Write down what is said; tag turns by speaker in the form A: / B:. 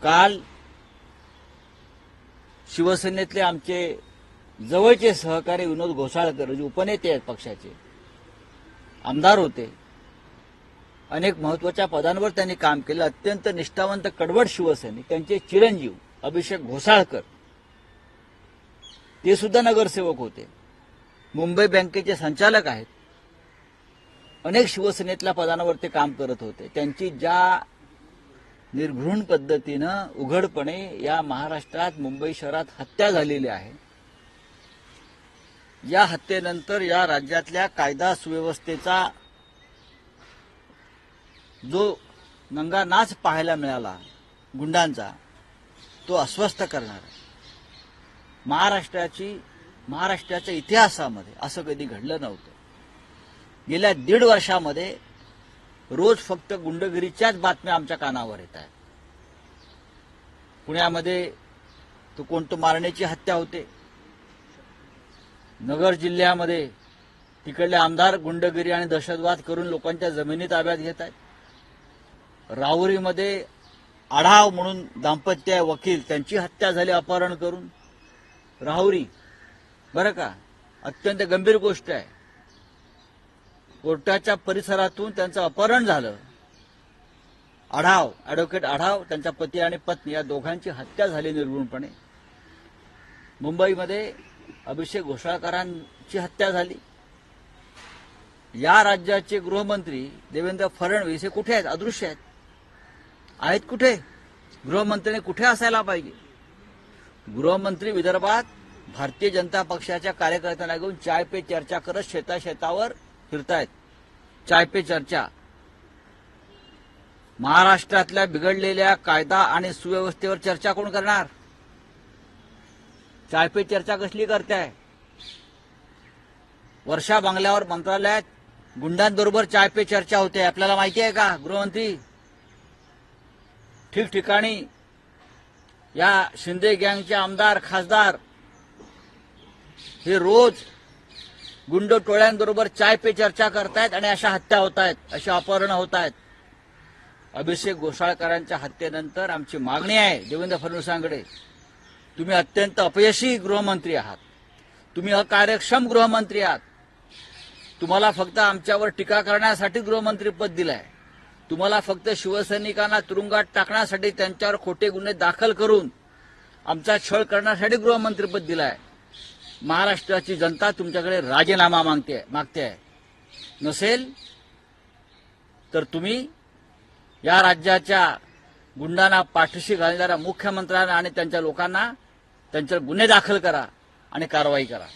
A: काल शिवसेनेतले आमचे जवळचे सहकारी विनोद घोसाळकर जे उपनेते आहेत पक्षाचे आमदार होते, अनेक महत्वाच्या पदांवर त्यांनी काम केलं, अत्यंत निष्ठावंत कडवट शिवसैनिक, त्यांचे चिरंजीव अभिषेक घोसाळकर ते सुद्धा नगरसेवक होते, मुंबई बँकेचे संचालक आहेत, अनेक शिवसेनेतल्या पदांवर ते काम करत होते. त्यांची ज्या निर्घृण पद्धतीनं उघडपणे या महाराष्ट्रात मुंबई शहरात हत्या झालेली आहे, या हत्येनंतर या राज्यातल्या कायदा सुव्यवस्थेचा जो नंगा नाच पाहायला मिळाला गुंडांचा, तो अस्वस्थ करणार. महाराष्ट्राच्या इतिहासामध्ये असं कधी घडलं नव्हतं. गेल्या 1.5 वर्षामध्ये रोज फक्त गुंडगिरीच्याच बातम्या आमच्या कानावर येत आहेत. पुण्यामध्ये तो कोणतो मारण्याची हत्या होते, नगर जिल्ह्यामध्ये तिकडले आमदार गुंडगिरी आणि दहशतवाद करून लोकांच्या जमिनी ताब्यात घेत आहेत, राहुरीमध्ये आढाव म्हणून दाम्पत्य आहे वकील, त्यांची हत्या झाली अपहरण करून. राहुरी बरं का, अत्यंत गंभीर गोष्ट आहे. कोर्टाच्या परिसरातून त्यांचं अपहरण झालं. आढाव, ॲडव्होकेट आढाव, त्यांचा पती आणि पत्नी या दोघांची हत्या झाली निर्घृणपणे. मुंबईमध्ये अभिषेक घोसाळकरांची हत्या झाली. या राज्याचे गृहमंत्री देवेंद्र फडणवीस हे कुठे आहेत? अदृश्य आहेत कुठे? गृहमंत्र्यांनी कुठे असायला पाहिजे? गृहमंत्री विदर्भात भारतीय जनता पक्षाच्या कार्यकर्त्यांना घेऊन चाय पे चर्चा करत शेतावर फिरतायत. चाय पे चर्चा. महाराष्ट्रातल्या बिघडलेल्या कायदा आणि सुव्यवस्थेवर चर्चा कोण करणार? चाय पे चर्चा कसली करताय? वर्षा बंगल्यावर मंत्रालयात गुंडांबरोबर चाय पे चर्चा होते, आपल्याला माहिती आहे का गृहमंत्री? ठिकठिकाणी या शिंदे गँगचे आमदार खासदार हे रोज गुंड टोळ्यांबरोबर चाय पे चर्चा करतायत आणि अशा हत्या होत आहेत, अशी अपहरणं होत आहेत. अभिषेक घोसाळकरांच्या हत्येनंतर आमची मागणी आहे देवेंद्र फडणवीसांकडे, तुम्ही अत्यंत अपयशी गृहमंत्री आहात, तुम्ही अकार्यक्षम गृहमंत्री आहात. तुम्हाला फक्त आमच्यावर टीका करण्यासाठी गृहमंत्रीपद दिलंय, तुम्हाला फक्त शिवसैनिकांना तुरुंगात टाकण्यासाठी, त्यांच्यावर खोटे गुन्हे दाखल करून आमचा छळ करण्यासाठी गृहमंत्रीपद दिलंय. महाराष्ट्राची जनता तुमच्याकडे राजीनामा मागते आहे. नसेल तर तुम्ही या राज्याच्या गुंडांना पाठीशी घालणाऱ्या मुख्यमंत्र्यांना आणि त्यांच्या लोकांना त्यांच्यावर गुन्हे दाखल करा आणि कारवाई करा.